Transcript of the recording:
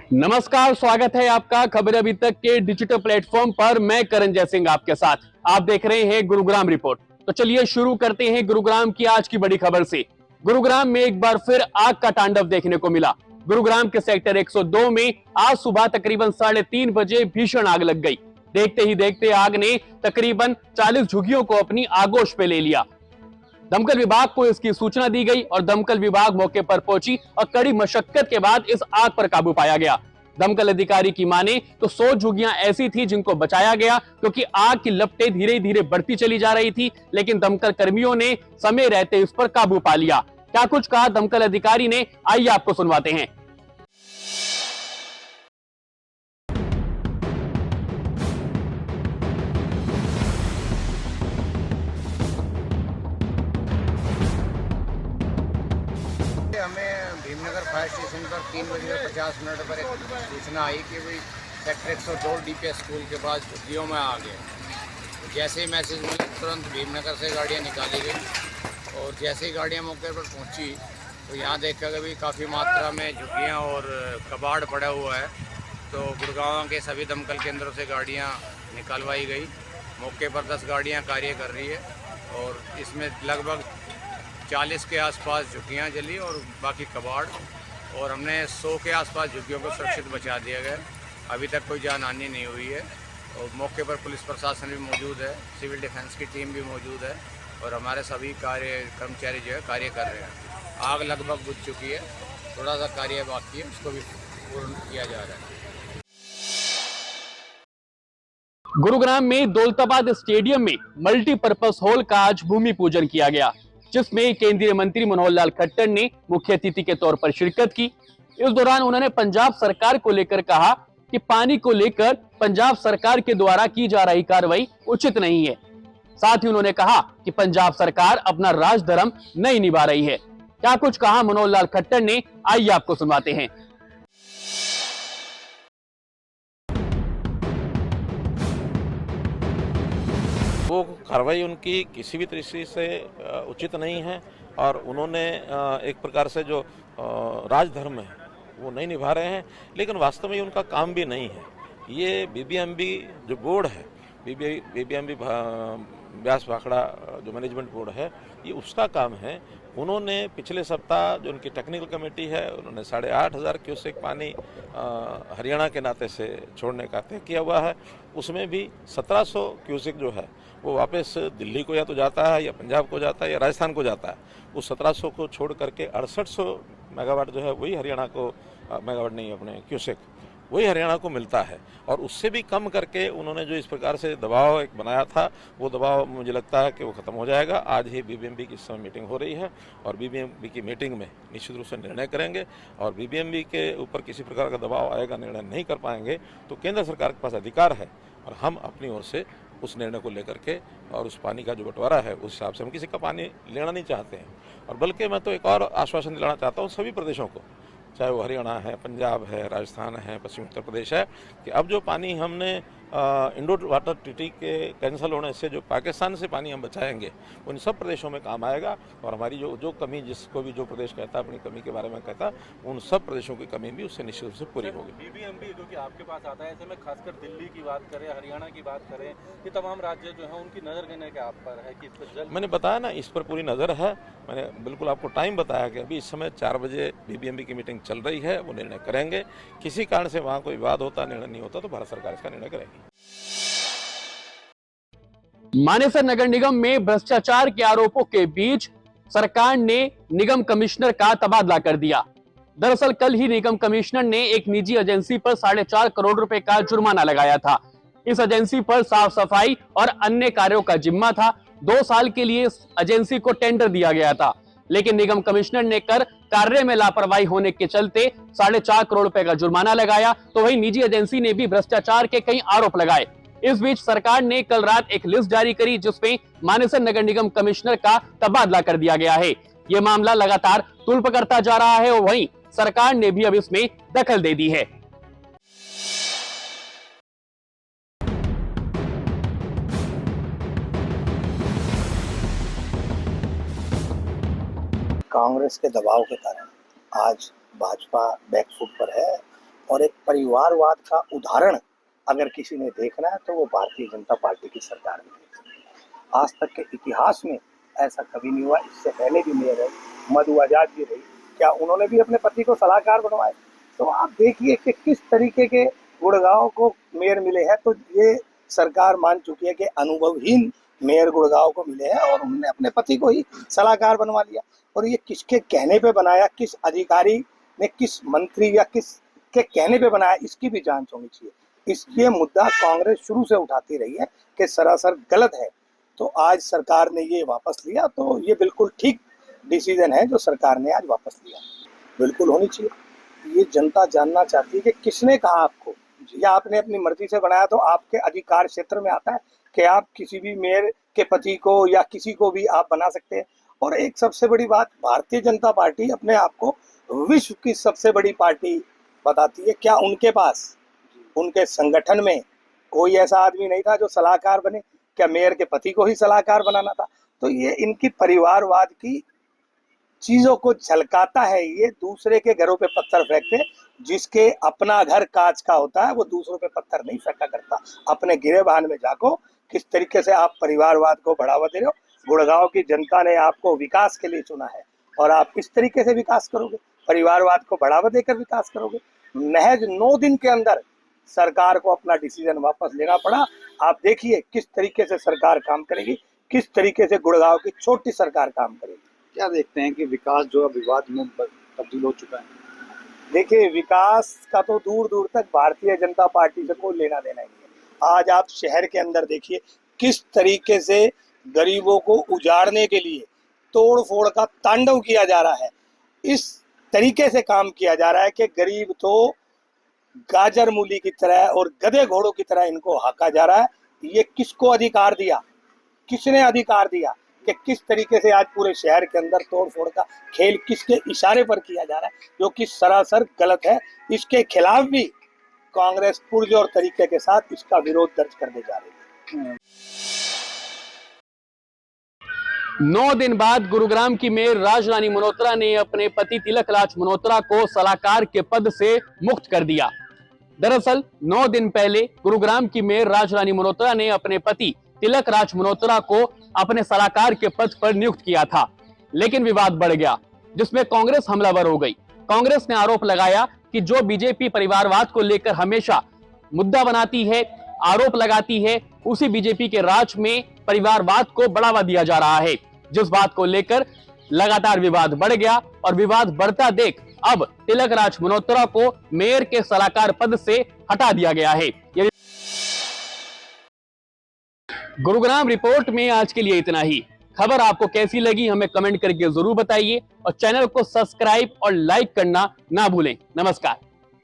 नमस्कार, स्वागत है आपका खबर अभी तक के डिजिटल प्लेटफॉर्म पर। मैं करण जय सिंह आपके साथ। आप देख रहे हैं गुरुग्राम रिपोर्ट। तो चलिए शुरू करते हैं गुरुग्राम की आज की बड़ी खबर से। गुरुग्राम में एक बार फिर आग का तांडव देखने को मिला। गुरुग्राम के सेक्टर 102 में आज सुबह तकरीबन 3:30 बजे भीषण आग लग गई। देखते ही देखते आग ने तकरीबन 40 झुग्गियों को अपनी आगोश पे ले लिया। दमकल विभाग को इसकी सूचना दी गई और दमकल विभाग मौके पर पहुंची और कड़ी मशक्कत के बाद इस आग पर काबू पाया गया। दमकल अधिकारी की माने तो 100 झुग्गियां ऐसी थी जिनको बचाया गया, क्योंकि आग की लपटें धीरे धीरे बढ़ती चली जा रही थी, लेकिन दमकल कर्मियों ने समय रहते इस पर काबू पा लिया। क्या कुछ कहा दमकल अधिकारी ने, आइए आपको सुनवाते हैं। हमें भीमनगर फायर स्टेशन पर 3:50 पर एक सूचना आई कि भाई सेक्टर 102 डीपीएस स्कूल के पास झुग्गियों में आ गए। जैसे ही मैसेज मिला तुरंत भीमनगर से गाड़ियाँ निकाली गई और जैसे ही गाड़ियाँ मौके पर पहुँची तो यहाँ देखा कि भी काफ़ी मात्रा में झुग्गियाँ और कबाड़ पड़ा हुआ है। तो गुड़गांव के सभी दमकल केंद्रों से गाड़ियाँ निकलवाई गई। मौके पर 10 गाड़ियाँ कार्य कर रही है और इसमें लगभग 40 के आसपास झुग्गियाँ जली और बाकी कबाड़, और हमने 100 के आसपास झुग्गियों को सुरक्षित बचा दिया गया। अभी तक कोई जान हानि नहीं हुई है और मौके पर पुलिस प्रशासन भी मौजूद है, सिविल डिफेंस की टीम भी मौजूद है और हमारे सभी कर्मचारी जो है कार्य कर रहे हैं। आग लगभग बुझ चुकी है, थोड़ा सा कार्य बाकी है, उसको भी पूर्ण किया जा रहा है। गुरुग्राम में दौलताबाद स्टेडियम में मल्टीपर्पज हॉल का आज भूमि पूजन किया गया, जिसमें केंद्रीय मंत्री मनोहर लाल खट्टर ने मुख्य अतिथि के तौर पर शिरकत की। इस दौरान उन्होंने पंजाब सरकार को लेकर कहा कि पानी को लेकर पंजाब सरकार के द्वारा की जा रही कार्रवाई उचित नहीं है। साथ ही उन्होंने कहा कि पंजाब सरकार अपना राजधर्म नहीं निभा रही है। क्या कुछ कहा मनोहर लाल खट्टर ने, आइए आपको सुनवाते हैं। वो कार्रवाई उनकी किसी भी तरीके से उचित नहीं है और उन्होंने एक प्रकार से जो राजधर्म है वो नहीं निभा रहे हैं, लेकिन वास्तव में उनका काम भी नहीं है। ये बीबीएमबी जो बोर्ड है, बीबीएमबी ब्यास भाखड़ा जो मैनेजमेंट बोर्ड है, ये उसका काम है। उन्होंने पिछले सप्ताह जो उनकी टेक्निकल कमेटी है, उन्होंने 8,500 क्यूसेक पानी हरियाणा के नाते से छोड़ने का तय किया हुआ है। उसमें भी 1700 क्यूसेक जो है वो वापस दिल्ली को या तो जाता है या पंजाब को जाता है या राजस्थान को जाता है। उस 1700 को छोड़ करके 6800 मेगावाट जो है वही हरियाणा को, मेगावाट नहीं अपने क्यूसेक, वही हरियाणा को मिलता है। और उससे भी कम करके उन्होंने जो इस प्रकार से दबाव एक बनाया था, वो दबाव मुझे लगता है कि वो ख़त्म हो जाएगा। आज ही बीबीएमबी की इस समय मीटिंग हो रही है और बीबीएमबी की मीटिंग में निश्चित रूप से निर्णय करेंगे और बीबीएमबी के ऊपर किसी प्रकार का दबाव आएगा, निर्णय नहीं कर पाएंगे तो केंद्र सरकार के पास अधिकार है और हम अपनी ओर से उस निर्णय को लेकर के और उस पानी का जो बंटवारा है उस हिसाब से, हम किसी का पानी लेना नहीं चाहते हैं। और बल्कि मैं तो एक और आश्वासन दिलाना चाहता हूँ सभी प्रदेशों को, चाहे वो हरियाणा है, पंजाब है, राजस्थान है, पश्चिम उत्तर प्रदेश है, कि अब जो पानी हमने इंडो वाटर ट्रीटी के कैंसिल होने से जो पाकिस्तान से पानी हम बचाएंगे उन सब प्रदेशों में काम आएगा और हमारी जो कमी, जिसको भी जो प्रदेश कहता है अपनी कमी के बारे में कहता, उन सब प्रदेशों की कमी भी उससे निश्चित रूप से पूरी होगी। बीबीएमबी जो कि आपके पास आता है, ऐसे में खासकर दिल्ली की बात करें, हरियाणा की बात करें, ये तमाम राज्य जो है उनकी नज़र देने के आप पर है कि इस पर जल्द, मैंने बताया ना, इस पर पूरी नज़र है। मैंने बिल्कुल आपको टाइम बताया कि अभी इस समय 4 बजे बीबीएमबी की मीटिंग चल रही है, वो निर्णय करेंगे। किसी कारण से वहाँ कोई विवाद होता, निर्णय नहीं होता तो भारत सरकार इसका निर्णय करेगी। मानेसर नगर निगम में भ्रष्टाचार के आरोपों के बीच सरकार ने निगम कमिश्नर का तबादला कर दिया। दरअसल कल ही निगम कमिश्नर ने एक निजी एजेंसी पर 4.5 करोड़ रुपए का जुर्माना लगाया था। इस एजेंसी पर साफ सफाई और अन्य कार्यों का जिम्मा था। 2 साल के लिए इस एजेंसी को टेंडर दिया गया था, लेकिन निगम कमिश्नर ने कर कार्य में लापरवाही होने के चलते 4.5 करोड़ रुपए का जुर्माना लगाया, तो वही निजी एजेंसी ने भी भ्रष्टाचार के कई आरोप लगाए। इस बीच सरकार ने कल रात एक लिस्ट जारी करी जिसमें मानेसर नगर निगम कमिश्नर का तबादला कर दिया गया है। यह मामला लगातार तूल पकड़ता जा रहा है और वहीं सरकार ने भी अब इसमें दखल दे दी है। कांग्रेस के दबाव के कारण आज भाजपा बैकफुट पर है और एक परिवारवाद का उदाहरण अगर किसी ने देखना है तो वो भारतीय जनता पार्टी की सरकार में है। आज तक के इतिहास में ऐसा कभी नहीं हुआ। इससे पहले भी मेयर है, मधु आजाद भी रही, क्या उन्होंने भी अपने पति को सलाहकार बनवाए? तो आप देखिए कि किस तरीके के गुड़गांव को मेयर मिले हैं। तो ये सरकार मान चुकी है कि अनुभवहीन मेयर गुड़गांव को मिले हैं और उन्होंने अपने पति को ही सलाहकार बनवा लिया। और ये किसके कहने पे बनाया, किस अधिकारी ने, किस मंत्री या किस के कहने पे बनाया, इसकी भी जांच होनी चाहिए। इसलिए मुद्दा कांग्रेस शुरू से उठाती रही है कि सरासर गलत है। तो आज सरकार ने ये वापस लिया, तो ये बिल्कुल ठीक डिसीजन है जो सरकार ने आज वापस लिया। बिल्कुल होनी चाहिए। ये जनता जानना चाहती है कि किसने कहा आपको, या आपने अपनी मर्जी से बनाया तो आपके अधिकार क्षेत्र में आता है कि आप किसी भी मेयर के पति को या किसी को भी आप बना सकते हैं। और एक सबसे बड़ी बात, भारतीय जनता पार्टी अपने आप को विश्व की सबसे बड़ी पार्टी बताती है। क्या उनके पास, उनके संगठन में कोई ऐसा आदमी नहीं था जो सलाहकार बने? क्या मेयर के पति को ही सलाहकार बनाना था? तो ये इनकी परिवारवाद की चीजों को झलकाता है। ये दूसरे के घरों पे पत्थर फेंकते, जिसके अपना घर कांच का होता है वो दूसरों पे पत्थर नहीं फेंका करता। अपने गिरेबान में जाको, किस तरीके से आप परिवारवाद को बढ़ावा दे रहे हो। गुड़गांव की जनता ने आपको विकास के लिए चुना है और आप किस तरीके से विकास करोगे? परिवारवाद को बढ़ावा देकर विकास करोगे? महज 9 दिन के अंदर सरकार को अपना डिसीजन वापस लेना पड़ा। आप देखिए किस तरीके से सरकार काम करेगी, किस तरीके से गुड़गांव की छोटी सरकार काम करेगी। क्या देखते हैं कि विकास जो है विवाद में तब्दील हो चुका है? देखिए, विकास का तो दूर दूर तक भारतीय जनता पार्टी से कोई लेना देना नहीं है। आज आप शहर के अंदर देखिए किस तरीके से गरीबों को उजाड़ने के लिए तोड़ फोड़ का तांडव किया जा रहा है। इस तरीके से काम किया जा रहा है कि गरीब तो गाजर मूली की तरह और गधे घोड़ों की तरह इनको हाका जा रहा है। ये किसको अधिकार दिया, किसने अधिकार दिया कि किस तरीके से आज पूरे शहर के अंदर तोड़ फोड़ का खेल किसके इशारे पर किया जा रहा है, जो कि सरासर गलत है। इसके खिलाफ भी कांग्रेस पुरजोर तरीके के साथ इसका विरोध दर्ज करने जा रही है। 9 दिन बाद गुरुग्राम की मेयर राजरानी मल्होत्रा ने अपने पति तिलक राज मल्होत्रा को सलाहकार के पद से मुक्त कर दिया। दरअसल 9 दिन पहले गुरुग्राम की मेयर राजरानी मल्होत्रा ने अपने पति तिलक राज मल्होत्रा को अपने सलाहकार के पद पर नियुक्त किया था, लेकिन विवाद बढ़ गया, जिसमें कांग्रेस हमलावर हो गई। कांग्रेस ने आरोप लगाया कि जो बीजेपी परिवारवाद को लेकर हमेशा मुद्दा बनाती है, आरोप लगाती है, उसी बीजेपी के राज में परिवारवाद को बढ़ावा दिया जा रहा है। जिस बात को लेकर लगातार विवाद बढ़ गया और विवाद बढ़ता देख अब तिलक राज मल्होत्रा को मेयर के सलाहकार पद से हटा दिया गया है। गुरुग्राम रिपोर्ट में आज के लिए इतना ही। खबर आपको कैसी लगी हमें कमेंट करके जरूर बताइए और चैनल को सब्सक्राइब और लाइक करना ना भूलें। नमस्कार।